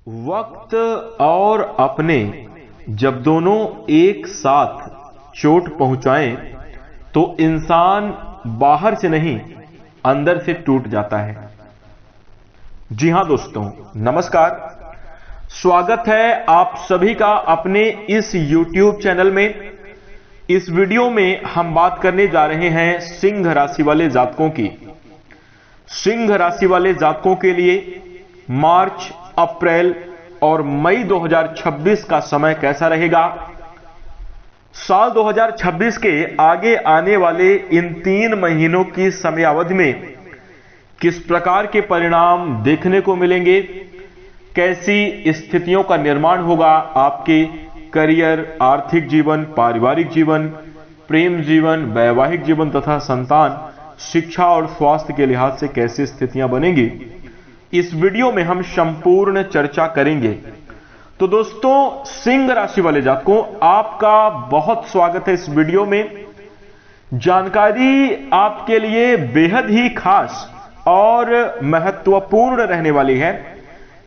वक्त और अपने जब दोनों एक साथ चोट पहुंचाएं तो इंसान बाहर से नहीं अंदर से टूट जाता है। जी हां दोस्तों, नमस्कार। स्वागत है आप सभी का अपने इस YouTube चैनल में। इस वीडियो में हम बात करने जा रहे हैं सिंह राशि वाले जातकों की। सिंह राशि वाले जातकों के लिए मार्च, अप्रैल और मई 2026 का समय कैसा रहेगा। साल 2026 के आगे आने वाले इन 3 महीनों की समयावधि में किस प्रकार के परिणाम देखने को मिलेंगे, कैसी स्थितियों का निर्माण होगा आपके करियर, आर्थिक जीवन, पारिवारिक जीवन, प्रेम जीवन, वैवाहिक जीवन तथा संतान, शिक्षा और स्वास्थ्य के लिहाज से कैसी स्थितियां बनेंगी, इस वीडियो में हम संपूर्ण चर्चा करेंगे। तो दोस्तों, सिंह राशि वाले जातकों, आपका बहुत स्वागत है इस वीडियो में। जानकारी आपके लिए बेहद ही खास और महत्वपूर्ण रहने वाली है,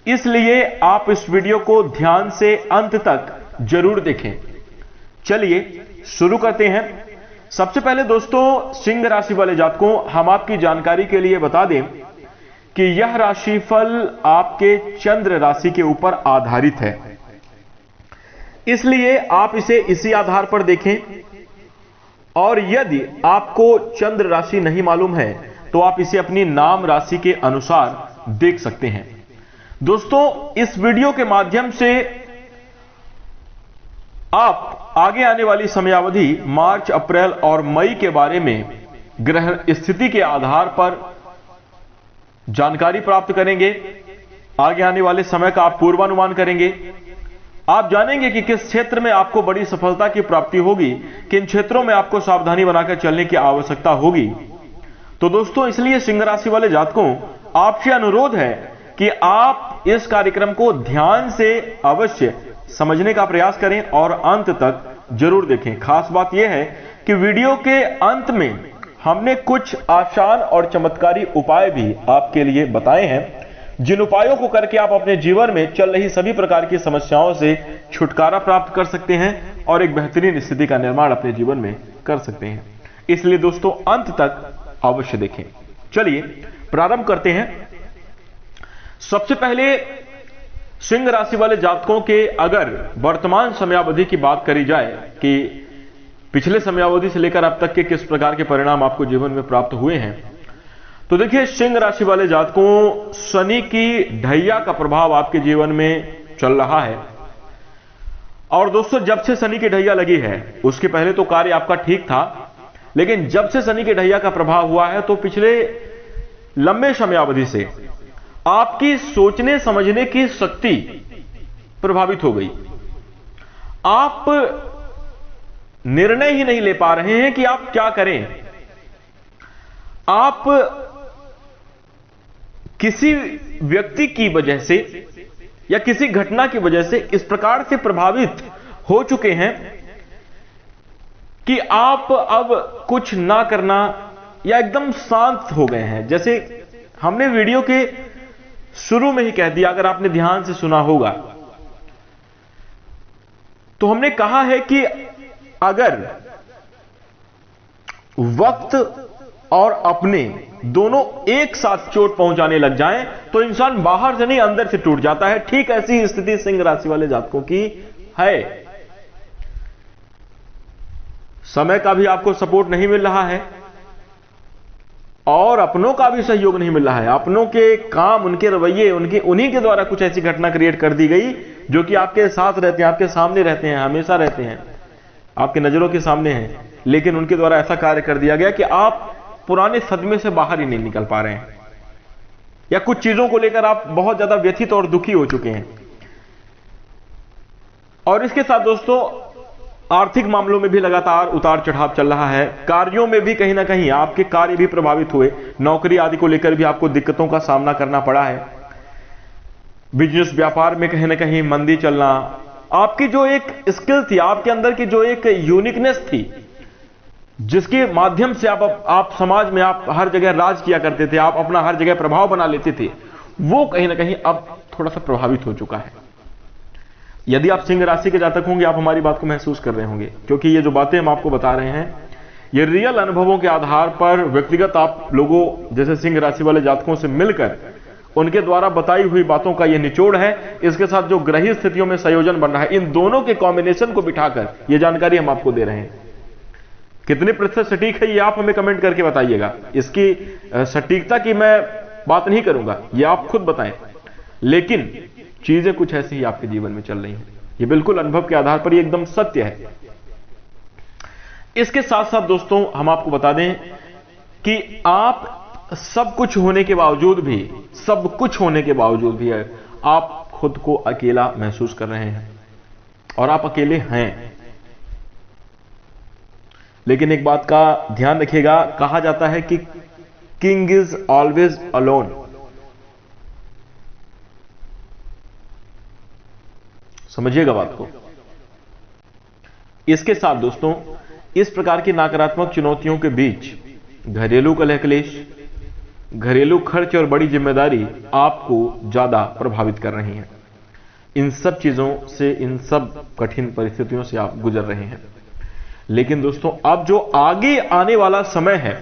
इसलिए आप इस वीडियो को ध्यान से अंत तक जरूर देखें। चलिए शुरू करते हैं। सबसे पहले दोस्तों, सिंह राशि वाले जातकों, हम आपकी जानकारी के लिए बता दें कि यह राशिफल आपके चंद्र राशि के ऊपर आधारित है, इसलिए आप इसे इसी आधार पर देखें। और यदि आपको चंद्र राशि नहीं मालूम है तो आप इसे अपनी नाम राशि के अनुसार देख सकते हैं। दोस्तों, इस वीडियो के माध्यम से आप आगे आने वाली समयावधि मार्च, अप्रैल और मई के बारे में ग्रह स्थिति के आधार पर जानकारी प्राप्त करेंगे। आगे आने वाले समय का आप पूर्वानुमान करेंगे। आप जानेंगे कि किस क्षेत्र में आपको बड़ी सफलता की प्राप्ति होगी, किन क्षेत्रों में आपको सावधानी बनाकर चलने की आवश्यकता होगी। तो दोस्तों, इसलिए सिंह राशि वाले जातकों, आपसे अनुरोध है कि आप इस कार्यक्रम को ध्यान से अवश्य समझने का प्रयास करें और अंत तक जरूर देखें। खास बात यह है कि वीडियो के अंत में हमने कुछ आसान और चमत्कारी उपाय भी आपके लिए बताए हैं, जिन उपायों को करके आप अपने जीवन में चल रही सभी प्रकार की समस्याओं से छुटकारा प्राप्त कर सकते हैं और एक बेहतरीन स्थिति का निर्माण अपने जीवन में कर सकते हैं। इसलिए दोस्तों, अंत तक अवश्य देखें। चलिए प्रारंभ करते हैं। सबसे पहले सिंह राशि वाले जातकों के अगर वर्तमान समयावधि की बात करी जाए कि पिछले समयावधि से लेकर अब तक के किस प्रकार के परिणाम आपको जीवन में प्राप्त हुए हैं, तो देखिए, सिंह राशि वाले जातकों, शनि की ढैया का प्रभाव आपके जीवन में चल रहा है। और दोस्तों, जब से शनि की ढैया लगी है, उसके पहले तो कार्य आपका ठीक था, लेकिन जब से शनि की ढैया का प्रभाव हुआ है तो पिछले लंबे समयावधि से आपकी सोचने समझने की शक्ति प्रभावित हो गई। आप निर्णय ही नहीं ले पा रहे हैं कि आप क्या करें। आप किसी व्यक्ति की वजह से या किसी घटना की वजह से इस प्रकार से प्रभावित हो चुके हैं कि आप अब कुछ ना करना या एकदम शांत हो गए हैं। जैसे हमने वीडियो के शुरू में ही कह दिया, अगर आपने ध्यान से सुना होगा, तो हमने कहा है कि अगर वक्त और अपने दोनों एक साथ चोट पहुंचाने लग जाएं तो इंसान बाहर से नहीं अंदर से टूट जाता है। ठीक ऐसी स्थिति सिंह राशि वाले जातकों की है। समय का भी आपको सपोर्ट नहीं मिल रहा है और अपनों का भी सहयोग नहीं मिल रहा है। अपनों के काम, उनके रवैये, उन्हीं के द्वारा कुछ ऐसी घटना क्रिएट कर दी गई जो कि आपके साथ रहते हैं, आपके सामने रहते हैं, हमेशा रहते हैं, आपकी नजरों के सामने हैं, लेकिन उनके द्वारा ऐसा कार्य कर दिया गया कि आप पुराने सदमे से बाहर ही नहीं निकल पा रहे हैं, या कुछ चीजों को लेकर आप बहुत ज्यादा व्यथित और दुखी हो चुके हैं। और इसके साथ दोस्तों, आर्थिक मामलों में भी लगातार उतार चढ़ाव चल रहा है। कार्यों में भी कहीं ना कहीं आपके कार्य भी प्रभावित हुए। नौकरी आदि को लेकर भी आपको दिक्कतों का सामना करना पड़ा है। बिजनेस व्यापार में कहीं ना कहीं मंदी चलना, आपकी जो एक स्किल थी, आपके अंदर की जो एक यूनिकनेस थी, जिसके माध्यम से आप समाज में आप हर जगह राज किया करते थे, आप अपना हर जगह प्रभाव बना लेते थे, वो कहीं ना कहीं अब थोड़ा सा प्रभावित हो चुका है। यदि आप सिंह राशि के जातक होंगे, आप हमारी बात को महसूस कर रहे होंगे, क्योंकि ये जो बातें हम आपको बता रहे हैं ये रियल अनुभवों के आधार पर व्यक्तिगत आप लोगों जैसे सिंह राशि वाले जातकों से मिलकर उनके द्वारा बताई हुई बातों का ये निचोड़ है। इसके साथ जो ग्रही स्थितियों में संयोजन बन रहा है, इन दोनों के कॉम्बिनेशन को बिठाकर ये जानकारी हम आपको दे रहे हैं। कितने प्रतिशत सटीक है ये आप हमें कमेंट करके बताइएगा। इसकी सटीकता की मैं बात नहीं करूंगा, ये आप खुद बताएं, लेकिन चीजें कुछ ऐसी ही आपके जीवन में चल रही हैं। ये बिल्कुल अनुभव के आधार पर ये एकदम सत्य है। इसके साथ साथ दोस्तों हम आपको बता दें कि आप सब कुछ होने के बावजूद भी आप खुद को अकेला महसूस कर रहे हैं और आप अकेले हैं। लेकिन एक बात का ध्यान रखिएगा, कहा जाता है कि किंग इज ऑलवेज अलोन। समझिएगा बात को। इसके साथ दोस्तों इस प्रकार की नकारात्मक चुनौतियों के बीच घरेलू कलह क्लेश, घरेलू खर्च और बड़ी जिम्मेदारी आपको ज्यादा प्रभावित कर रही हैं। इन सब चीजों से, इन सब कठिन परिस्थितियों से आप गुजर रहे हैं। लेकिन दोस्तों अब जो आगे आने वाला समय है,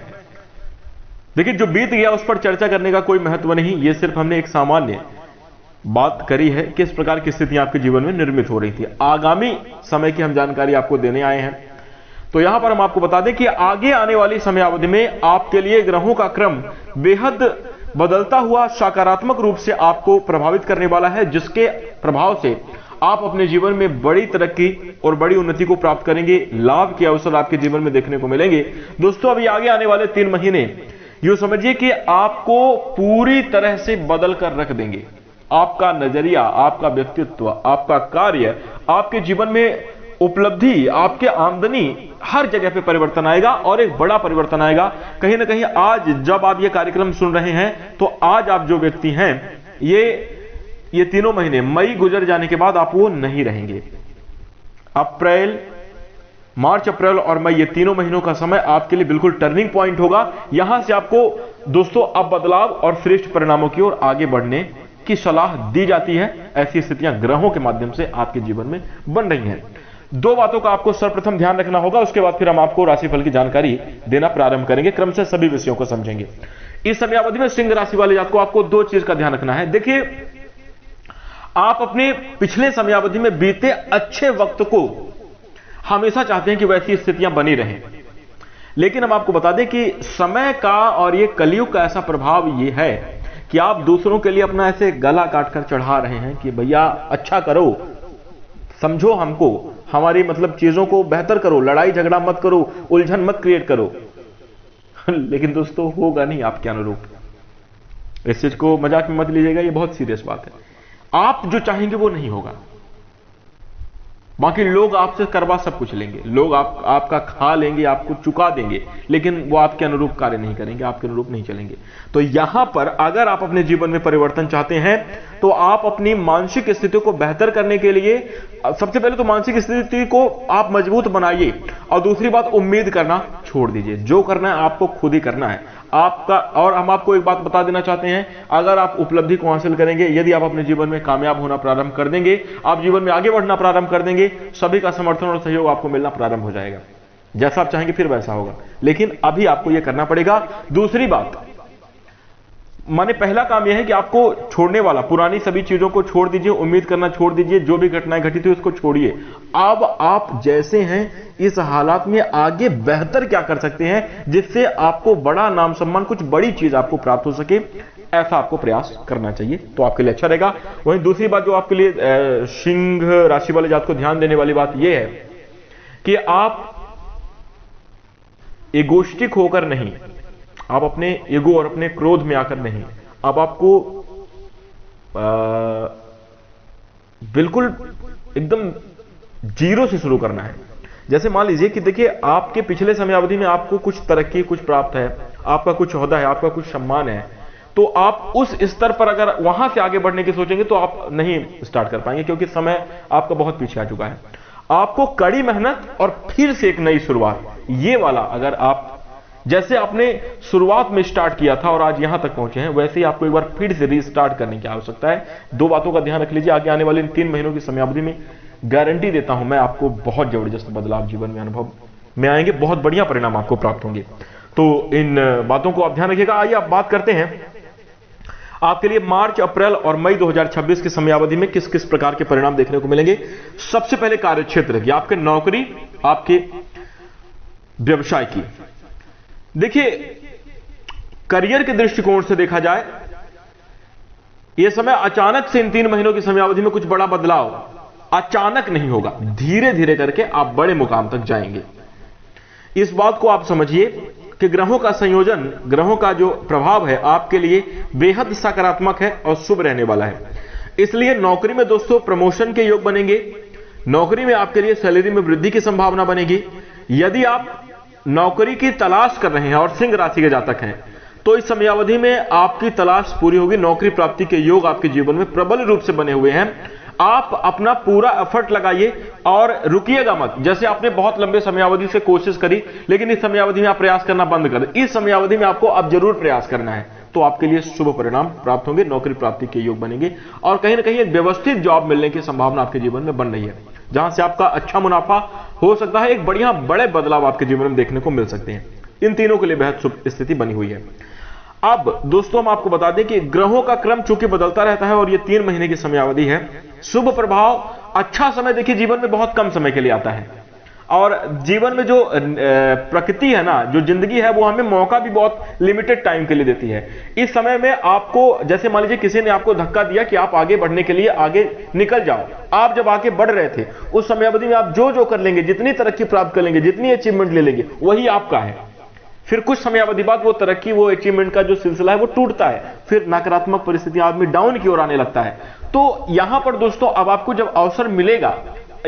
देखिए जो बीत गया उस पर चर्चा करने का कोई महत्व नहीं। यह सिर्फ हमने एक सामान्य बात करी है कि इस प्रकार की स्थितियां आपके जीवन में निर्मित हो रही थी। आगामी समय की हम जानकारी आपको देने आए हैं। तो यहां पर हम आपको बता दें कि आगे आने वाली समयावधि में आपके लिए ग्रहों का क्रम बेहद बदलता हुआ सकारात्मक रूप से आपको प्रभावित करने वाला है, जिसके प्रभाव से आप अपने जीवन में बड़ी तरक्की और बड़ी उन्नति को प्राप्त करेंगे। लाभ के अवसर आपके जीवन में देखने को मिलेंगे। दोस्तों अभी आगे आने वाले 3 महीने यूं समझिए कि आपको पूरी तरह से बदल कर रख देंगे। आपका नजरिया, आपका व्यक्तित्व, आपका कार्य, आपके जीवन में उपलब्धि, आपके आमदनी, हर जगह पे परिवर्तन आएगा और एक बड़ा परिवर्तन आएगा। कहीं ना कहीं आज जब आप ये कार्यक्रम सुन रहे हैं तो आज आप जो व्यक्ति हैं ये 3 महीने मई गुजर जाने के बाद आप वो नहीं रहेंगे। मार्च, अप्रैल और मई, ये 3 महीनों का समय आपके लिए बिल्कुल टर्निंग पॉइंट होगा। यहां से आपको दोस्तों अब बदलाव और श्रेष्ठ परिणामों की ओर आगे बढ़ने की सलाह दी जाती है। ऐसी स्थितियां ग्रहों के माध्यम से आपके जीवन में बन रही हैं। 2 बातों का आपको सर्वप्रथम ध्यान रखना होगा, उसके बाद फिर हम आपको राशिफल की जानकारी देना प्रारंभ करेंगे। क्रमशः सभी विषयों को समझेंगे। इस समयावधि में सिंह राशि वाले जातकों को आपको 2 चीज का ध्यान रखना है। देखिए आप अपने पिछले समयावधि में बीते अच्छे वक्त को हमेशा चाहते हैं कि वैसी स्थितियां बनी रहें, लेकिन हम आपको बता दें कि समय का और ये कलयुग का ऐसा प्रभाव ये है कि आप दूसरों के लिए अपना ऐसे गला काटकर चढ़ा रहे हैं कि भैया अच्छा करो, समझो हमको, हमारी मतलब चीजों को बेहतर करो, लड़ाई झगड़ा मत करो, उलझन मत क्रिएट करो। लेकिन दोस्तों होगा नहीं आपके अनुरूप। इस चीज को मजाक में मत लीजिएगा, ये बहुत सीरियस बात है। आप जो चाहेंगे वो नहीं होगा। बाकी लोग आपसे करवा सब कुछ लेंगे, लोग आपका खा लेंगे, आपको चुका देंगे, लेकिन वो आपके अनुरूप कार्य नहीं करेंगे, आपके अनुरूप नहीं चलेंगे। तो यहां पर अगर आप अपने जीवन में परिवर्तन चाहते हैं तो आप अपनी मानसिक स्थिति को बेहतर करने के लिए सबसे पहले तो मानसिक स्थिति को आप मजबूत बनाइए, और दूसरी बात उम्मीद करना छोड़ दीजिए। जो करना है आपको खुद ही करना है आपका। और हम आपको एक बात बता देना चाहते हैं, अगर आप उपलब्धि को हासिल करेंगे, यदि आप अपने जीवन में कामयाब होना प्रारंभ कर देंगे, आप जीवन में आगे बढ़ना प्रारंभ कर देंगे, सभी का समर्थन और सहयोग आपको मिलना प्रारंभ हो जाएगा। जैसा आप चाहेंगे फिर वैसा होगा, लेकिन अभी आपको यह करना पड़ेगा। दूसरी बात, माने पहला काम यह है कि आपको छोड़ने वाला, पुरानी सभी चीजों को छोड़ दीजिए, उम्मीद करना छोड़ दीजिए, जो भी घटनाएं घटित हुई उसको छोड़िए। अब आप जैसे हैं इस हालात में आगे बेहतर क्या कर सकते हैं जिससे आपको बड़ा नाम सम्मान, कुछ बड़ी चीज आपको प्राप्त हो सके, ऐसा आपको प्रयास करना चाहिए, तो आपके लिए अच्छा रहेगा। वहीं दूसरी बात जो आपके लिए सिंह राशि वाले जात को ध्यान देने वाली बात यह है कि आप इगोस्टिक होकर नहीं, आप अपने ईगो और अपने क्रोध में आकर नहीं, अब आपको बिल्कुल एकदम जीरो से शुरू करना है। जैसे मान लीजिए कि देखिए आपके पिछले समयावधि में आपको कुछ तरक्की, कुछ प्राप्त है, आपका कुछ ओहदा है, आपका कुछ सम्मान है, तो आप उस स्तर पर अगर वहां से आगे बढ़ने की सोचेंगे तो आप नहीं स्टार्ट कर पाएंगे, क्योंकि समय आपका बहुत पीछे आ चुका है। आपको कड़ी मेहनत और फिर से एक नई शुरुआत, ये वाला अगर आप जैसे आपने शुरुआत में स्टार्ट किया था और आज यहां तक पहुंचे हैं, वैसे ही आपको एक बार फिर से रीस्टार्ट करने की आवश्यकता है। दो बातों का ध्यान रख लीजिए, आगे आने वाले इन 3 महीनों की समयावधि में गारंटी देता हूं मैं, आपको बहुत जबरदस्त बदलाव जीवन में अनुभव में आएंगे, बहुत बढ़िया परिणाम आपको प्राप्त होंगे। तो इन बातों को आप ध्यान रखिएगा। आइए आप बात करते हैं आपके लिए मार्च, अप्रैल और मई 2026 की समयावधि में किस किस प्रकार के परिणाम देखने को मिलेंगे। सबसे पहले कार्यक्षेत्र की, आपके नौकरी, आपके व्यवसाय की। देखिए, करियर के दृष्टिकोण से देखा जाए, यह समय अचानक से इन 3 महीनों की समयावधि में कुछ बड़ा बदलाव अचानक नहीं होगा, धीरे धीरे करके आप बड़े मुकाम तक जाएंगे। इस बात को आप समझिए कि ग्रहों का संयोजन, ग्रहों का जो प्रभाव है आपके लिए बेहद सकारात्मक है और शुभ रहने वाला है। इसलिए नौकरी में दोस्तों प्रमोशन के योग बनेंगे, नौकरी में आपके लिए सैलरी में वृद्धि की संभावना बनेगी। यदि आप नौकरी की तलाश कर रहे हैं और सिंह राशि के जातक हैं, तो इस समयावधि में आपकी तलाश पूरी होगी, नौकरी प्राप्ति के योग आपके जीवन में प्रबल रूप से बने हुए हैं। आप अपना पूरा एफर्ट लगाइए और रुकिएगा मत। जैसे आपने बहुत लंबे समयावधि से कोशिश करी, लेकिन इस समयावधि में आप प्रयास करना बंद कर दें, इस समयावधि में आपको अब जरूर प्रयास करना है, तो आपके लिए शुभ परिणाम प्राप्त होंगे, नौकरी प्राप्ति के योग बनेंगे और कहीं ना कहीं एक व्यवस्थित जॉब मिलने की संभावना आपके जीवन में बन रही है, जहां से आपका अच्छा मुनाफा हो सकता है, एक बढ़िया बड़े बदलाव आपके जीवन में देखने को मिल सकते हैं। इन तीनों के लिए बेहद शुभ स्थिति बनी हुई है। अब दोस्तों हम आपको बता दें कि ग्रहों का क्रम चूंकि बदलता रहता है और ये 3 महीने की समयावधि है, शुभ प्रभाव, अच्छा समय देखिए जीवन में बहुत कम समय के लिए आता है और जीवन में जो प्रकृति है ना, जो जिंदगी है, वो हमें मौका भी बहुत लिमिटेड टाइम के लिए देती है। इस समय में आपको, जैसे मान लीजिए किसी ने आपको धक्का दिया कि आप आगे बढ़ने के लिए आगे निकल जाओ, आप जब आगे बढ़ रहे थे उस समयावधि में आप जो कर लेंगे, जितनी तरक्की प्राप्त कर लेंगे, जितनी अचीवमेंट ले लेंगे, वही आपका है। फिर कुछ समयावधि बाद वो तरक्की, वो अचीवमेंट का जो सिलसिला है वो टूटता है, फिर नकारात्मक परिस्थिति, आदमी डाउन की ओर आने लगता है। तो यहां पर दोस्तों अब आपको जब अवसर मिलेगा,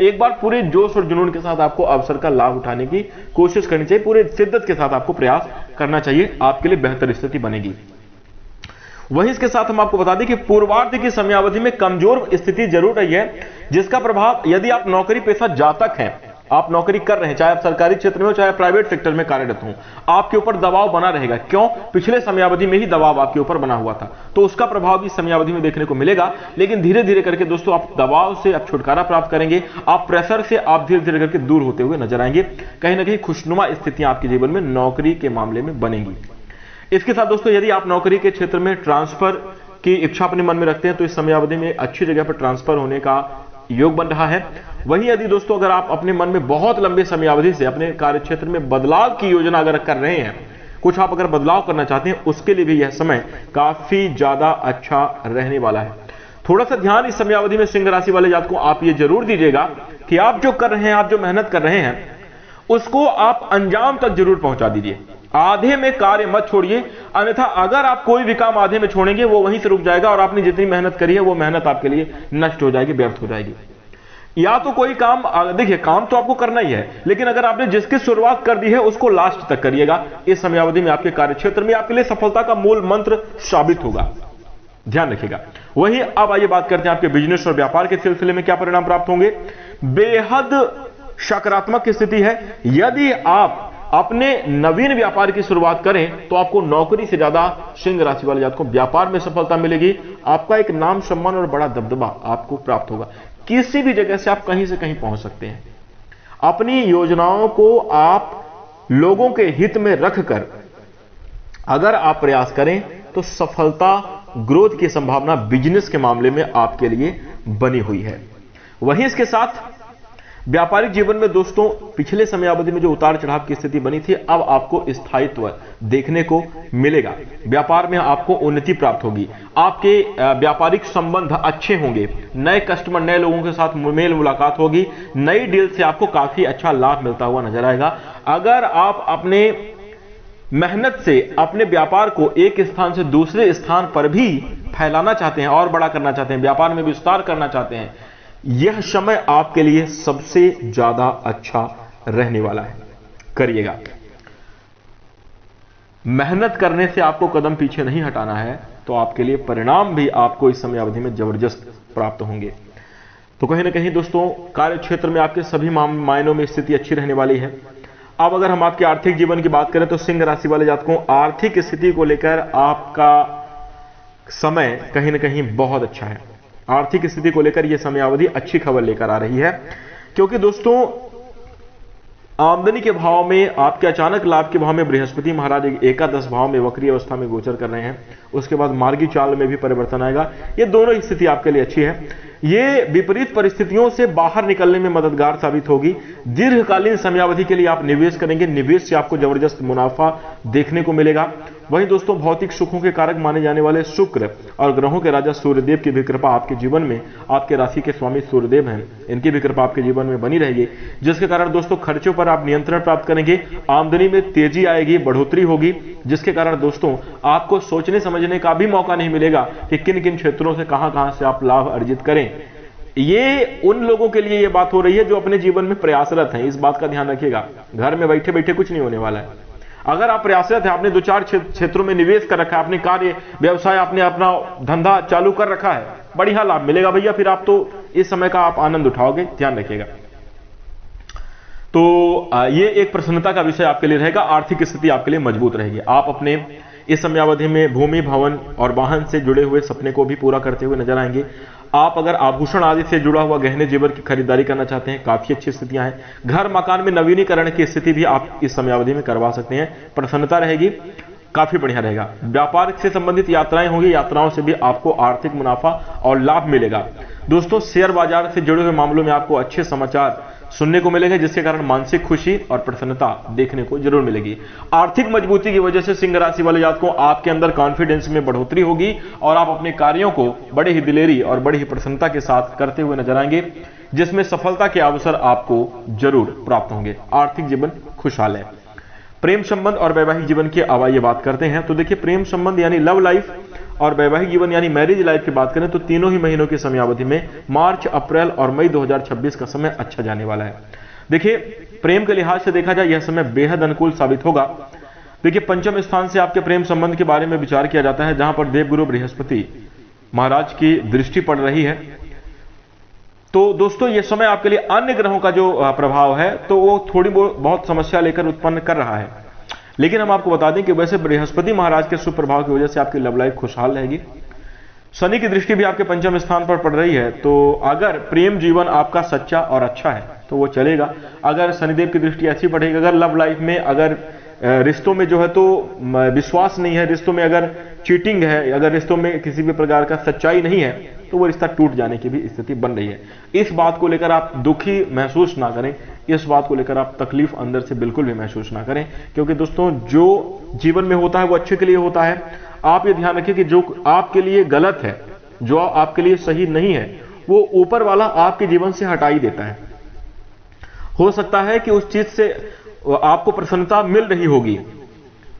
एक बार पूरे जोश और जुनून के साथ आपको अवसर का लाभ उठाने की कोशिश करनी चाहिए, पूरे शिद्दत के साथ आपको प्रयास करना चाहिए, आपके लिए बेहतर स्थिति बनेगी। वहीं इसके साथ हम आपको बता दें कि पूर्वार्ध की समयावधि में कमजोर स्थिति जरूर रही है, जिसका प्रभाव, यदि आप नौकरी पेशा जातक हैं, आप नौकरी कर रहे हैं, चाहे आप सरकारी क्षेत्र में हो चाहे प्राइवेट सेक्टर में कार्यरत हो, आपके ऊपर दबाव बना रहेगा। क्यों? पिछले समयावधि में ही दबाव आपके ऊपर बना हुआ था, तो उसका प्रभाव भी समयावधि में देखने को मिलेगा। लेकिन धीरे धीरे करके दोस्तों आप दबाव से आप छुटकारा प्राप्त करेंगे, आप प्रेशर से आप धीरे धीरे करके दूर होते हुए नजर आएंगे। कहीं ना कहीं खुशनुमा स्थितियां आपके जीवन में नौकरी के मामले में बनेंगी। इसके साथ दोस्तों यदि आप नौकरी के क्षेत्र में ट्रांसफर की इच्छा अपने मन में रखते हैं, तो इस समयावधि में अच्छी जगह पर ट्रांसफर होने का योग बन रहा है। वहीं यदि दोस्तों अगर आप अपने मन में बहुत लंबे समयावधि से अपने कार्यक्षेत्र में बदलाव की योजना अगर कर रहे हैं, कुछ आप अगर बदलाव करना चाहते हैं, उसके लिए भी यह समय काफी ज्यादा अच्छा रहने वाला है। थोड़ा सा ध्यान इस समयावधि में सिंह राशि वाले जातकों आप ये जरूर दीजिएगा कि आप जो कर रहे हैं, आप जो मेहनत कर रहे हैं, उसको आप अंजाम तक जरूर पहुंचा दीजिए। आधे में कार्य मत छोड़िए, अन्यथा अगर आप कोई भी काम आधे में छोड़ेंगे वो वहीं से रुक जाएगा और आपने जितनी मेहनत करी है वो मेहनत आपके लिए नष्ट हो जाएगी, व्यर्थ हो जाएगी। या तो कोई काम, देखिए काम तो आपको करना ही है, लेकिन अगर आपने जिसकी शुरुआत कर दी है उसको लास्ट तक करिएगा। इस समयावधि में आपके कार्यक्षेत्र में आपके लिए सफलता का मूल मंत्र साबित होगा, ध्यान रखिएगा। वहीं अब आइए बात करते हैं आपके बिजनेस और व्यापार के सिलसिले में क्या परिणाम प्राप्त होंगे। बेहद सकारात्मक स्थिति है। यदि आप अपने नवीन व्यापार की शुरुआत करें तो आपको नौकरी से ज्यादा सिंह राशि वाले जातकों को व्यापार में सफलता मिलेगी। आपका एक नाम, सम्मान और बड़ा दबदबा आपको प्राप्त होगा। किसी भी जगह से आप कहीं से कहीं पहुंच सकते हैं। अपनी योजनाओं को आप लोगों के हित में रखकर अगर आप प्रयास करें तो सफलता, ग्रोथ की संभावना बिजनेस के मामले में आपके लिए बनी हुई है। वहीं इसके साथ व्यापारिक जीवन में दोस्तों पिछले समयावधि में जो उतार चढ़ाव की स्थिति बनी थी, अब आपको स्थायित्व देखने को मिलेगा। व्यापार में आपको उन्नति प्राप्त होगी, आपके व्यापारिक संबंध अच्छे होंगे, नए कस्टमर, नए लोगों के साथ मेल मुलाकात होगी, नई डील से आपको काफी अच्छा लाभ मिलता हुआ नजर आएगा। अगर आप अपने मेहनत से अपने व्यापार को एक स्थान से दूसरे स्थान पर भी फैलाना चाहते हैं और बड़ा करना चाहते हैं, व्यापार में विस्तार करना चाहते हैं, यह समय आपके लिए सबसे ज्यादा अच्छा रहने वाला है। करिएगा। मेहनत करने से आपको कदम पीछे नहीं हटाना है, तो आपके लिए परिणाम भी आपको इस समयावधि में जबरदस्त प्राप्त होंगे। तो कहीं ना कहीं दोस्तों कार्य क्षेत्र में आपके सभी मायनों में स्थिति अच्छी रहने वाली है। अब अगर हम आपके आर्थिक जीवन की बात करें तो सिंह राशि वाले जातकों, आर्थिक स्थिति को लेकर आपका समय कहीं ना कहीं बहुत अच्छा है। आर्थिक स्थिति को लेकर यह समयावधि अच्छी खबर लेकर आ रही है, क्योंकि दोस्तों आमदनी के भाव में आपके अचानक लाभ के भाव में बृहस्पति महाराज एकादश भाव में वक्री अवस्था में गोचर कर रहे हैं। उसके बाद मार्गी चाल में भी परिवर्तन आएगा। ये दोनों स्थिति आपके लिए अच्छी है। ये विपरीत परिस्थितियों से बाहर निकलने में मददगार साबित होगी। दीर्घकालीन समयावधि के लिए आप निवेश करेंगे, निवेश से आपको जबरदस्त मुनाफा देखने को मिलेगा। वहीं दोस्तों भौतिक सुखों के कारक माने जाने वाले शुक्र और ग्रहों के राजा सूर्यदेव की भी कृपा आपके जीवन में, आपके राशि के स्वामी सूर्यदेव हैं, इनकी भी कृपा आपके जीवन में बनी रहेगी, जिसके कारण दोस्तों खर्चों पर आप नियंत्रण प्राप्त करेंगे। आमदनी में तेजी आएगी, बढ़ोतरी होगी, जिसके कारण दोस्तों आपको सोचने समझने का भी मौका नहीं मिलेगा कि किन किन क्षेत्रों से कहां से आप लाभ अर्जित करें। ये उन लोगों के लिए ये बात हो रही है जो अपने जीवन में प्रयासरत हैं। इस बात का ध्यान रखिएगा, घर में बैठे बैठे कुछ नहीं होने वाला है। अगर आप प्रयासरत हैं, आपने 2-4 क्षेत्रों में निवेश कर रखा है, अपने कार्य व्यवसाय, आपने अपना धंधा चालू कर रखा है, बढ़िया लाभ मिलेगा भैया। फिर आप तो इस समय का आप आनंद उठाओगे, ध्यान रखिएगा। तो ये एक प्रसन्नता का विषय आपके लिए रहेगा। आर्थिक स्थिति आपके लिए मजबूत रहेगी। आप अपने इस समयावधि में भूमि, भवन और वाहन से जुड़े हुए सपने को भी पूरा करते हुए नजर आएंगे। आप अगर आभूषण आदि से जुड़ा हुआ गहने जेवर की खरीदारी करना चाहते हैं, काफी अच्छी स्थितियां हैं। घर मकान में नवीनीकरण की स्थिति भी आप इस समयावधि में करवा सकते हैं। प्रसन्नता रहेगी, काफी बढ़िया रहेगा। व्यापार से संबंधित यात्राएं होंगी, यात्राओं से भी आपको आर्थिक मुनाफा और लाभ मिलेगा। दोस्तों शेयर बाजार से जुड़े हुए मामलों में आपको अच्छे समाचार सुनने को मिलेंगे, जिसके कारण मानसिक खुशी और प्रसन्नता देखने को जरूर मिलेगी। आर्थिक मजबूती की वजह से सिंह राशि वाले जातकों आपके अंदर कॉन्फिडेंस में बढ़ोतरी होगी और आप अपने कार्यों को बड़े ही दिलेरी और बड़ी ही प्रसन्नता के साथ करते हुए नजर आएंगे, जिसमें सफलता के अवसर आपको जरूर प्राप्त होंगे। आर्थिक जीवन खुशहाल है। प्रेम संबंध और वैवाहिक जीवन की अब ये बात करते हैं। तो देखिए, प्रेम संबंध यानी लव लाइफ और वैवाहिक जीवन यानी मैरिज लाइफ की बात करें तो तीनों ही महीनों की समयावधि में मार्च, अप्रैल और मई 2026 का समय अच्छा जाने वाला है। देखिए, प्रेम के लिहाज से देखा जाए यह समय बेहद अनुकूल साबित होगा। देखिए, पंचम स्थान से आपके प्रेम संबंध के बारे में विचार किया जाता है, जहां पर देवगुरु बृहस्पति महाराज की दृष्टि पड़ रही है। तो दोस्तों ये समय आपके लिए अन्य ग्रहों का जो प्रभाव है तो वो थोड़ी बहुत समस्या लेकर उत्पन्न कर रहा है। लेकिन हम आपको बता दें कि वैसे बृहस्पति महाराज के शुभ प्रभाव की वजह से आपकी लव लाइफ खुशहाल रहेगी। शनि की दृष्टि भी आपके पंचम स्थान पर पड़ रही है, तो अगर प्रेम जीवन आपका सच्चा और अच्छा है तो वो चलेगा। अगर शनिदेव की दृष्टि अच्छी पड़ेगी, अगर लव लाइफ में, अगर रिश्तों में जो है तो विश्वास नहीं है, रिश्तों में अगर चीटिंग है, अगर रिश्तों में किसी भी प्रकार का सच्चाई नहीं है, तो वो रिश्ता टूट जाने की भी स्थिति बन रही है। इस बात को लेकर आप दुखी महसूस ना करें, इस बात को लेकर आप तकलीफ अंदर से बिल्कुल भी महसूस ना करें, क्योंकि दोस्तों जो जीवन में होता है वो अच्छे के लिए होता है। आप ये ध्यान रखिए कि जो आपके लिए गलत है, जो आपके लिए सही नहीं है, वो ऊपर वाला आपके जीवन से हटा ही देता है। हो सकता है कि उस चीज से आपको प्रसन्नता मिल रही होगी,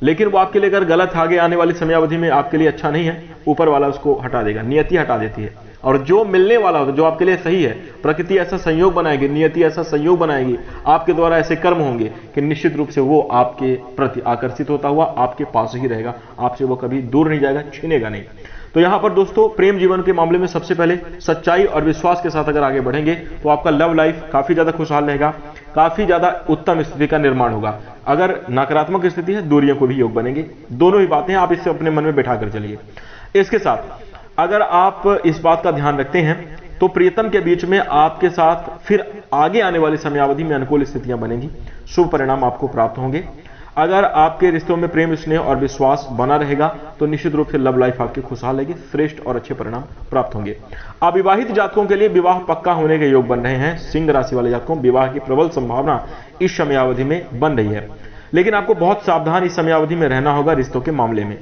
लेकिन वो आपके लिए अगर गलत आगे आने वाली समयावधि में आपके लिए अच्छा नहीं है, ऊपर वाला उसको हटा देगा, नियति हटा देती है। और जो मिलने वाला होता है, जो आपके लिए सही है, प्रकृति ऐसा संयोग बनाएगी, नियति ऐसा संयोग बनाएगी, आपके द्वारा ऐसे कर्म होंगे कि निश्चित रूप से वो आपके प्रति आकर्षित होता हुआ आपके पास ही रहेगा, आपसे वो कभी दूर नहीं जाएगा, छीनेगा नहीं। तो यहां पर दोस्तों प्रेम जीवन के मामले में सबसे पहले सच्चाई और विश्वास के साथ अगर आगे बढ़ेंगे तो आपका लव लाइफ काफी ज्यादा खुशहाल रहेगा, काफी ज्यादा उत्तम स्थिति का निर्माण होगा। अगर नकारात्मक स्थिति है, दूरियों को भी योग बनेंगे। दोनों ही बातें आप इससे अपने मन में बैठा कर चलिए। इसके साथ अगर आप इस बात का ध्यान रखते हैं तो प्रियतम के बीच में आपके साथ फिर आगे आने वाली समयावधि में अनुकूल स्थितियां बनेंगी, शुभ परिणाम आपको प्राप्त होंगे। अगर आपके रिश्तों में प्रेम, स्नेह और विश्वास बना रहेगा तो निश्चित रूप से लव लाइफ आपकी खुशहाल रहेगी, श्रेष्ठ और अच्छे परिणाम प्राप्त होंगे। अविवाहित जातकों के लिए विवाह पक्का होने के योग बन रहे हैं। सिंह राशि वाले जातकों विवाह की प्रबल संभावना इस समयावधि में बन रही है, लेकिन आपको बहुत सावधान इस समयावधि में रहना होगा रिश्तों के मामले में।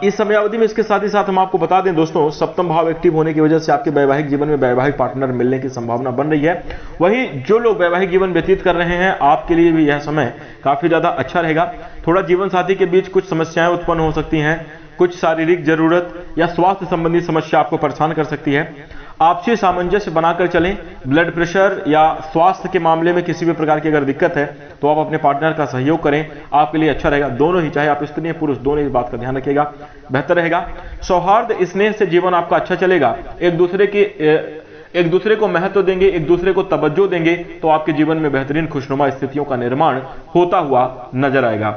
इस समयावधि में इसके साथ ही साथ हम आपको बता दें दोस्तों, सप्तम भाव एक्टिव होने की वजह से आपके वैवाहिक जीवन में वैवाहिक पार्टनर मिलने की संभावना बन रही है। वहीं जो लोग वैवाहिक जीवन व्यतीत कर रहे हैं, आपके लिए भी यह समय काफी ज्यादा अच्छा रहेगा। थोड़ा जीवन साथी के बीच कुछ समस्याएं उत्पन्न हो सकती हैं, कुछ शारीरिक जरूरत या स्वास्थ्य संबंधी समस्या आपको परेशान कर सकती है। आपसी सामंजस्य बनाकर चलें। ब्लड प्रेशर या स्वास्थ्य के मामले में किसी भी प्रकार की अगर दिक्कत है तो आप अपने पार्टनर का सहयोग करें, आपके लिए अच्छा रहेगा। दोनों ही, चाहे आप स्त्री या पुरुष, दोनों इस बात का ध्यान रखिएगा, बेहतर रहेगा। सौहार्द स्नेह से जीवन आपका अच्छा चलेगा। एक दूसरे की एक दूसरे को महत्व देंगे, एक दूसरे को तवज्जो देंगे, तो आपके जीवन में बेहतरीन खुशनुमा स्थितियों का निर्माण होता हुआ नजर आएगा।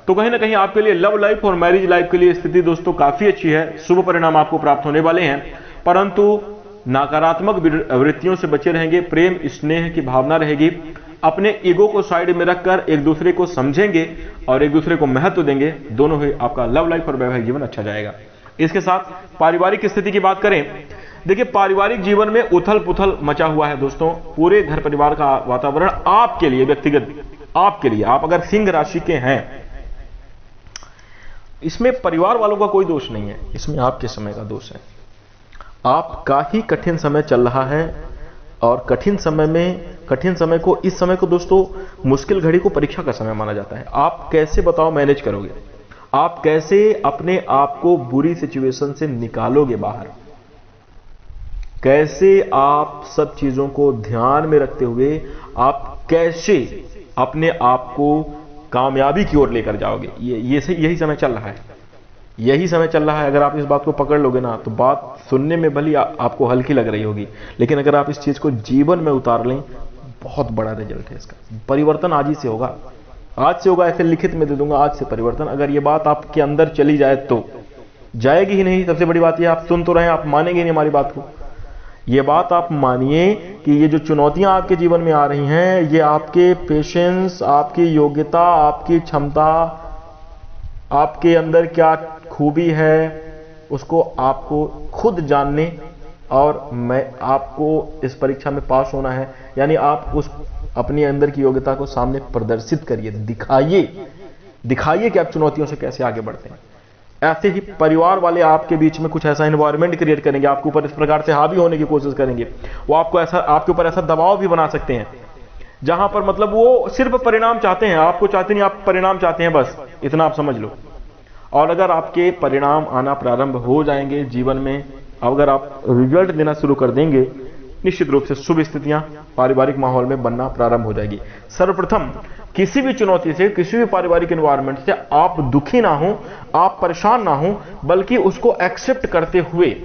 तो कहीं ना कहीं आपके लिए लव लाइफ और मैरिज लाइफ के लिए स्थिति दोस्तों काफी अच्छी है, शुभ परिणाम आपको प्राप्त होने वाले हैं, परंतु नकारात्मक वृत्तियों से बचे रहेंगे, प्रेम स्नेह की भावना रहेगी, अपने ईगो को साइड में रखकर एक दूसरे को समझेंगे और एक दूसरे को महत्व देंगे, दोनों ही आपका लव लाइफ और वैवाहिक जीवन अच्छा जाएगा। इसके साथ पारिवारिक स्थिति की बात करें, देखिए पारिवारिक जीवन में उथल पुथल मचा हुआ है दोस्तों, पूरे घर परिवार का वातावरण आपके लिए व्यक्तिगत, आपके लिए, आप अगर सिंह राशि के हैं, इसमें परिवार वालों का कोई दोष नहीं है, इसमें आपके समय का दोष है। आपका ही कठिन समय चल रहा है और कठिन समय को, इस समय को दोस्तों मुश्किल घड़ी को परीक्षा का समय माना जाता है। आप कैसे बताओ मैनेज करोगे, आप कैसे अपने आप को बुरी सिचुएशन से निकालोगे बाहर, कैसे आप सब चीजों को ध्यान में रखते हुए आप कैसे अपने आप को कामयाबी की ओर लेकर जाओगे, यही समय चल रहा है, यही समय चल रहा है। अगर आप इस बात को पकड़ लोगे ना तो बात सुनने में भली आपको हल्की लग रही होगी, लेकिन अगर आप इस चीज को जीवन में उतार लें, बहुत बड़ा रिजल्ट है इसका। परिवर्तन आज ही से होगा, आज से होगा, ऐसे लिखित में दे दूंगा, आज से परिवर्तन। अगर ये बात आपके अंदर चली जाए तो जाएगी ही नहीं। सबसे बड़ी बात ये, आप सुन तो रहे हैं, आप मानेंगे नहीं हमारी बात को। ये बात आप मानिए कि ये जो चुनौतियां आपके जीवन में आ रही हैं, ये आपके पेशेंस, आपकी योग्यता, आपकी क्षमता, आपके अंदर क्या खूबी है, उसको आपको खुद जानने और मैं आपको इस परीक्षा में पास होना है, यानी आप उस अपने अंदर की योग्यता को सामने प्रदर्शित करिए, दिखाइए कि आप चुनौतियों से कैसे आगे बढ़ते हैं। ऐसे ही परिवार वाले आपके बीच में कुछ ऐसा एनवायरनमेंट क्रिएट करेंगे, आपके ऊपर इस प्रकार से हावी होने की कोशिश करेंगे, वो आपके ऊपर ऐसा दबाव भी बना सकते हैं जहां पर मतलब वो सिर्फ परिणाम चाहते हैं, आपको चाहते नहीं, आप परिणाम चाहते हैं, बस इतना आप समझ लो। और अगर आपके परिणाम आना प्रारंभ हो जाएंगे जीवन में, अगर आप रिजल्ट देना शुरू कर देंगे, निश्चित रूप से शुभ स्थितियां पारिवारिक माहौल में बनना प्रारंभ हो जाएगी। सर्वप्रथम किसी भी चुनौती से, किसी भी पारिवारिक एनवायरनमेंट से आप दुखी ना हो, आप परेशान ना हो, बल्कि उसको एक्सेप्ट करते हुए,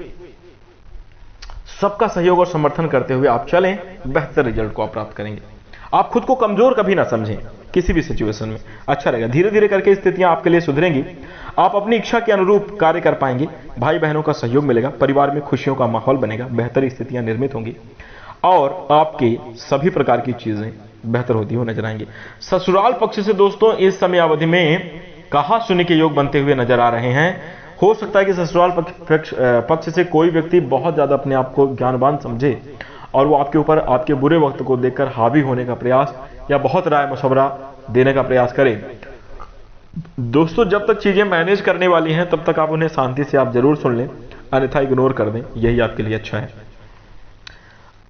सबका सहयोग और समर्थन करते हुए आप चलें, बेहतर रिजल्ट को आप प्राप्त करेंगे। आप खुद को कमजोर कभी ना समझें किसी भी सिचुएशन में, अच्छा रहेगा। धीरे धीरे करके स्थितियां आपके लिए सुधरेंगी, आप अपनी इच्छा के अनुरूप कार्य कर पाएंगे, भाई बहनों का सहयोग मिलेगा, परिवार में खुशियों का माहौल बनेगा, बेहतर स्थितियां निर्मित होंगी और आपके सभी प्रकार की चीजें बेहतर होती हुई नजर आएंगी। ससुराल पक्ष से दोस्तों इस समय अवधि में कहा सुनी के योग बनते हुए नजर आ रहे हैं। हो सकता है कि ससुराल पक्ष से कोई व्यक्ति बहुत ज्यादा अपने आप को ज्ञानवान समझे और वो आपके ऊपर आपके बुरे वक्त को देखकर हावी होने का प्रयास या बहुत राय मशवरा देने का प्रयास करे। दोस्तों जब तक चीजें मैनेज करने वाली हैं तब तक आप उन्हें शांति से आप जरूर सुन लें, अन्यथा इग्नोर कर दें, यही आपके लिए अच्छा है।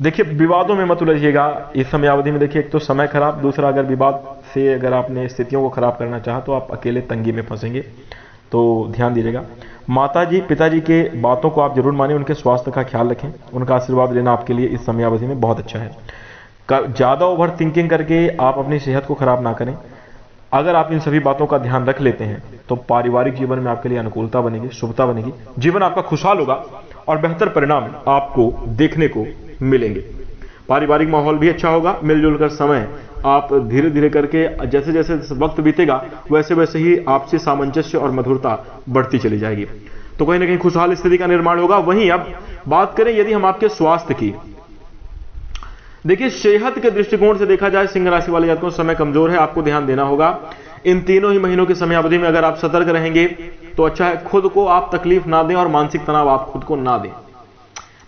देखिए विवादों में मत उलझिएगा इस समय अवधि में। देखिए एक तो समय खराब, दूसरा अगर विवाद से अगर आपने स्थितियों को खराब करना चाहा तो आप अकेले तंगी में फंसेंगे, तो ध्यान दीजिएगा। माताजी पिताजी के बातों को आप जरूर मानें, उनके स्वास्थ्य का ख्याल रखें, उनका आशीर्वाद लेना आपके लिए इस समय अवधि में बहुत अच्छा है। ज्यादा ओवर थिंकिंग करके आप अपनी सेहत को खराब ना करें। अगर आप इन सभी बातों का ध्यान रख लेते हैं तो पारिवारिक जीवन में आपके लिए अनुकूलता बनेगी, शुभता बनेगी, जीवन आपका खुशहाल होगा और बेहतर परिणाम आपको देखने को मिलेंगे। पारिवारिक माहौल भी अच्छा होगा, मिलजुल कर समय आप धीरे धीरे करके जैसे जैसे वक्त बीतेगा वैसे वैसे ही आपसी सामंजस्य और मधुरता बढ़ती चली जाएगी, तो कहीं ना कहीं खुशहाल स्थिति का निर्माण होगा। वहीं अब बात करें यदि हम आपके स्वास्थ्य की, देखिए सेहत के दृष्टिकोण से देखा जाए सिंह राशि वाले जातकों समय कमजोर है, आपको ध्यान देना होगा। इन तीनों ही महीनों की समय अवधि में अगर आप सतर्क रहेंगे तो अच्छा है। खुद को आप तकलीफ ना दें और मानसिक तनाव आप खुद को ना दें।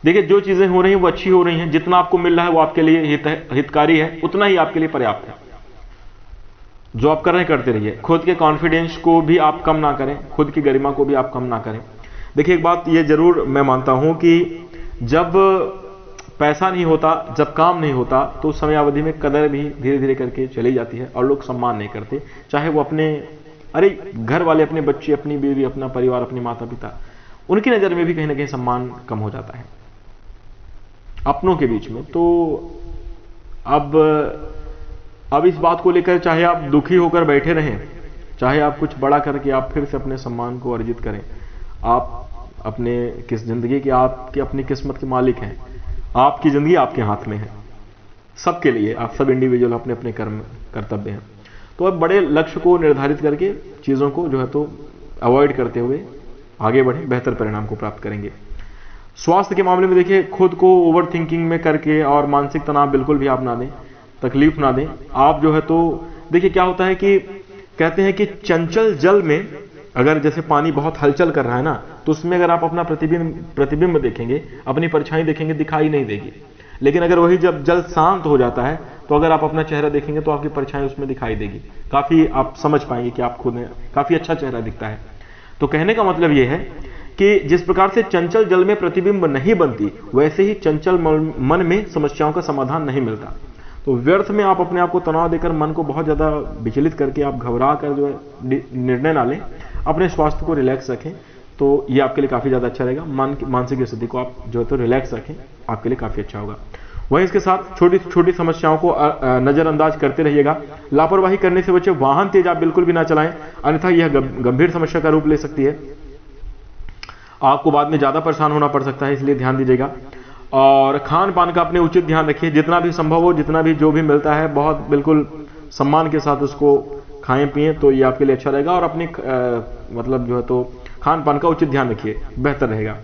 देखिए जो चीजें हो रही हैं वो अच्छी हो रही हैं, जितना आपको मिल रहा है वो आपके लिए हितकारी है, उतना ही आपके लिए पर्याप्त है। जो आप कर रहे हैं करते रहिए, खुद के कॉन्फिडेंस को भी आप कम ना करें, खुद की गरिमा को भी आप कम ना करें। देखिए एक बात ये जरूर मैं मानता हूं कि जब पैसा नहीं होता, जब काम नहीं होता, तो उस समय अवधि में कदर भी धीरे धीरे करके चली जाती है और लोग सम्मान नहीं करते, चाहे वो अपने घर वाले, अपने बच्चे, अपनी बीवी, अपना परिवार, अपने माता पिता, उनकी नजर में भी कहीं ना कहीं सम्मान कम हो जाता है अपनों के बीच में। तो अब इस बात को लेकर चाहे आप दुखी होकर बैठे रहें, चाहे आप कुछ बड़ा करके आप फिर से अपने सम्मान को अर्जित करें, आप अपने जिंदगी की आपकी अपनी किस्मत के मालिक हैं आपकी जिंदगी आपके हाथ में है, सबके लिए, आप सब इंडिविजुअल अपने अपने कर्म कर्तव्य हैं। तो अब बड़े लक्ष्य को निर्धारित करके चीज़ों को जो है तो अवॉइड करते हुए आगे बढ़ें, बेहतर परिणाम को प्राप्त करेंगे। स्वास्थ्य के मामले में देखिए, खुद को ओवर थिंकिंग में करके और मानसिक तनाव बिल्कुल भी आप ना दें, तकलीफ ना दें। आप जो है तो देखिए क्या होता है कि कहते हैं कि चंचल जल में अगर जैसे पानी बहुत हलचल कर रहा है ना, तो उसमें अगर आप अपना प्रतिबिंब देखेंगे, अपनी परछाई देखेंगे, दिखाई नहीं देगी। लेकिन अगर वही जब जल शांत हो जाता है तो अगर आप अपना चेहरा देखेंगे तो आपकी परछाई उसमें दिखाई देगी, काफी आप समझ पाएंगे कि आप खुद हैं, काफी अच्छा चेहरा दिखता है। तो कहने का मतलब यह है कि जिस प्रकार से चंचल जल में प्रतिबिंब नहीं बनती, वैसे ही चंचल मन में समस्याओं का समाधान नहीं मिलता। तो व्यर्थ में आप अपने आप को तनाव देकर, मन को बहुत ज्यादा विचलित करके आप घबरा कर जो है निर्णय ना लें, अपने स्वास्थ्य को रिलैक्स रखें, तो ये आपके लिए काफी ज्यादा अच्छा रहेगा। मानसिक स्थिति को आप जो है तो रिलैक्स रखें, आपके लिए काफी अच्छा होगा। वहीं इसके साथ छोटी छोटी समस्याओं को नजरअंदाज करते रहिएगा। लापरवाही करने से बचे, वाहन तेज आप बिल्कुल भी ना चलाएं, अन्यथा यह गंभीर समस्या का रूप ले सकती है, आपको बाद में ज्यादा परेशान होना पड़ सकता है, इसलिए ध्यान दीजिएगा। और खान पान का अपने उचित ध्यान रखिए, जितना भी संभव हो, जितना भी जो भी मिलता है बहुत बिल्कुल सम्मान के साथ उसको खाएं पिएं, तो ये आपके लिए अच्छा रहेगा। और अपनी मतलब जो है तो खान पान का उचित ध्यान रखिए, बेहतर रहेगा।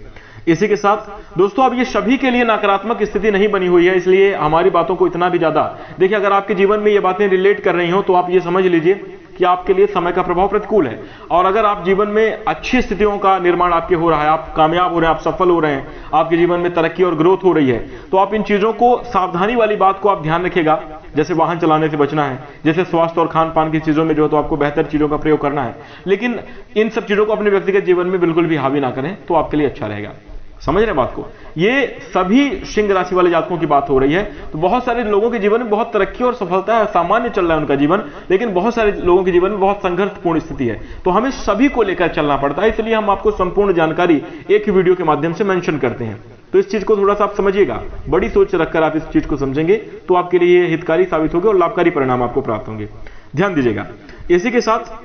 इसी के साथ दोस्तों, अब ये सभी के लिए नकारात्मक स्थिति नहीं बनी हुई है, इसलिए हमारी बातों को इतना भी ज्यादा देखिए, अगर आपके जीवन में ये बातें रिलेट कर रही हो तो आप ये समझ लीजिए कि आपके लिए समय का प्रभाव प्रतिकूल है। और अगर आप जीवन में अच्छी स्थितियों का निर्माण आपके हो रहा है, आप कामयाब हो रहे हैं, आप सफल हो रहे हैं, आपके जीवन में तरक्की और ग्रोथ हो रही है, तो आप इन चीजों को, सावधानी वाली बात को आप ध्यान रखिएगा। जैसे वाहन चलाने से बचना है, जैसे स्वास्थ्य और खान पान की चीजों में जो है तो आपको बेहतर चीजों का प्रयोग करना है, लेकिन इन सब चीजों को अपने व्यक्तिगत जीवन में बिल्कुल भी हावी ना करें, तो आपके लिए अच्छा रहेगा। समझ रहे बात को? ये सभी सिंह राशि वाले जातकों की बात हो रही है। तो बहुत सारे लोगों के जीवन में बहुत तरक्की और सफलता है, सामान्य चल रहा है उनका जीवन, लेकिन बहुत सारे लोगों के जीवन में बहुत संघर्षपूर्ण स्थिति है। तो हमें सभी को लेकर चलना पड़ता है, इसलिए हम आपको संपूर्ण जानकारी एक ही वीडियो के माध्यम से मेंशन करते हैं। तो इस चीज को थोड़ा सा आप समझिएगा, बड़ी सोच रखकर आप इस चीज को समझेंगे तो आपके लिए हितकारी साबित होगी और लाभकारी परिणाम आपको प्राप्त होंगे। ध्यान दीजिएगा। इसी के साथ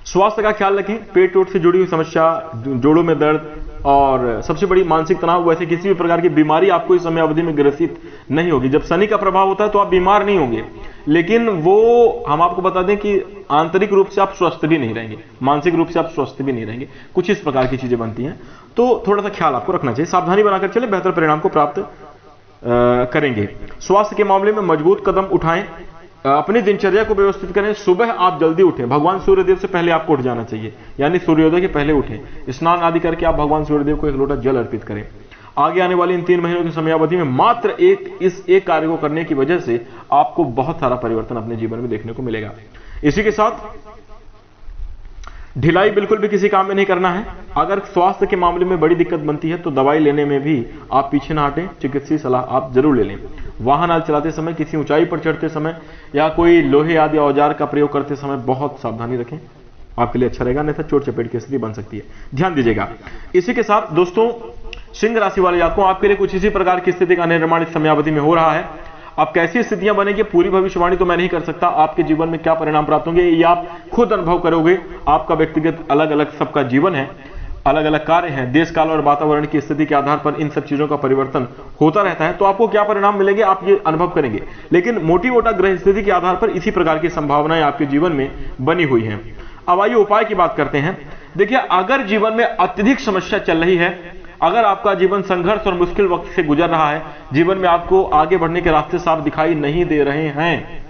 स्वास्थ्य का ख्याल रखें, पेट से जुड़ी हुई समस्या, जोड़ों में दर्द और सबसे बड़ी मानसिक तनाव, वैसे किसी भी प्रकार की बीमारी आपको इस समय अवधि में ग्रसित नहीं होगी। जब शनि का प्रभाव होता है तो आप बीमार नहीं होंगे, लेकिन वो हम आपको बता दें कि आंतरिक रूप से आप स्वस्थ भी नहीं रहेंगे, मानसिक रूप से आप स्वस्थ भी नहीं रहेंगे, कुछ इस प्रकार की चीजें बनती हैं। तो थोड़ा सा ख्याल आपको रखना चाहिए, सावधानी बनाकर चले, बेहतर परिणाम को प्राप्त करेंगे। स्वास्थ्य के मामले में मजबूत कदम उठाएं, अपनी दिनचर्या को व्यवस्थित करें। सुबह आप जल्दी उठें, भगवान सूर्यदेव से पहले आपको उठ जाना चाहिए, यानी सूर्योदय के पहले उठें, स्नान आदि करके आप भगवान सूर्यदेव को एक लोटा जल अर्पित करें। आगे आने वाली इन 3 महीनों की समयावधि में मात्र इस एक कार्य को करने की वजह से आपको बहुत सारा परिवर्तन अपने जीवन में देखने को मिलेगा। इसी के साथ ढिलाई बिल्कुल भी किसी काम में नहीं करना है। अगर स्वास्थ्य के मामले में बड़ी दिक्कत बनती है तो दवाई लेने में भी आप पीछे ना हटें, चिकित्सीय सलाह आप जरूर ले लें। वाहन आदि चलाते समय, किसी ऊंचाई पर चढ़ते समय या कोई लोहे आदि औजार का प्रयोग करते समय बहुत सावधानी रखें, आपके लिए अच्छा रहेगा, नहीं तो चोट चपेट की स्थिति बन सकती है। ध्यान दीजिएगा। इसी के साथ दोस्तों, सिंह राशि वाले जातकों, आपके लिए कुछ इसी प्रकार की स्थिति का निर्माण इस समयावधि में हो रहा है। अब कैसी स्थितियां बनेंगी, पूरी भविष्यवाणी तो मैं नहीं कर सकता, आपके जीवन में क्या परिणाम प्राप्त होंगे ये आप खुद अनुभव करोगे। आपका व्यक्तिगत अलग अलग सबका जीवन है, अलग अलग कार्य हैं, देश काल और वातावरण की स्थिति के आधार पर इन सब चीजों का परिवर्तन होता रहता है। तो आपको क्या परिणाम मिलेंगे आप ये अनुभव करेंगे, लेकिन मोटी मोटा ग्रह स्थिति के आधार पर इसी प्रकार की संभावनाएं आपके जीवन में बनी हुई हैं। अब आइए उपाय की बात करते हैं। देखिए, अगर जीवन में अत्यधिक समस्या चल रही है, अगर आपका जीवन संघर्ष और मुश्किल वक्त से गुजर रहा है, जीवन में आपको आगे बढ़ने के रास्ते साफ दिखाई नहीं दे रहे हैं,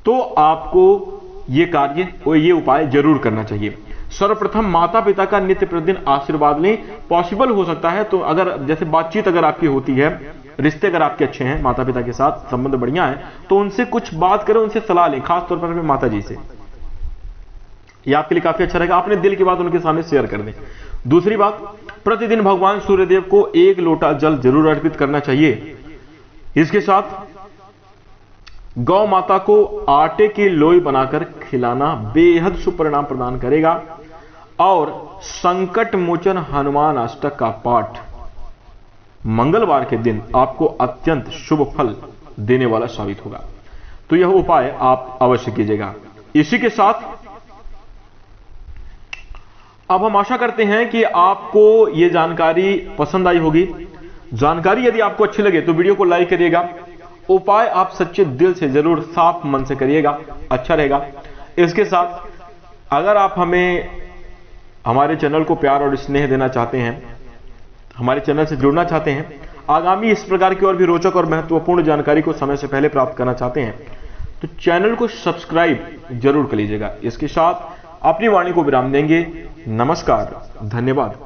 तो आपको ये कार्य और ये उपाय जरूर करना चाहिए। सर्वप्रथम माता पिता का नित्य प्रतिदिन आशीर्वाद लें। पॉसिबल हो सकता है तो अगर जैसे बातचीत अगर आपकी होती है, रिश्ते अगर आपके अच्छे हैं, माता पिता के साथ संबंध बढ़िया है, तो उनसे कुछ बात करें, उनसे सलाह लें, खासतौर पर माता जी से, यह आपके लिए काफी अच्छा रहेगा। अपने दिल की बात उनके सामने शेयर कर दें। दूसरी बात, प्रतिदिन भगवान सूर्यदेव को 1 लोटा जल जरूर अर्पित करना चाहिए। इसके साथ गौ माता को आटे की लोई बनाकर खिलाना बेहद शुभ परिणाम प्रदान करेगा। और संकट मोचन हनुमान अष्टक का पाठ मंगलवार के दिन आपको अत्यंत शुभ फल देने वाला साबित होगा। तो यह उपाय आप अवश्य कीजिएगा। इसी के साथ अब हम आशा करते हैं कि आपको यह जानकारी पसंद आई होगी। जानकारी यदि आपको अच्छी लगे तो वीडियो को लाइक करिएगा। उपाय आप सच्चे दिल से जरूर साफ मन से करिएगा, अच्छा रहेगा। इसके साथ अगर आप हमारे चैनल को प्यार और स्नेह देना चाहते हैं, हमारे चैनल से जुड़ना चाहते हैं, आगामी इस प्रकार की और भी रोचक और महत्वपूर्ण जानकारी को समय से पहले प्राप्त करना चाहते हैं, तो चैनल को सब्सक्राइब जरूर कर लीजिएगा। इसके साथ अपनी वाणी को विराम देंगे। नमस्कार, धन्यवाद।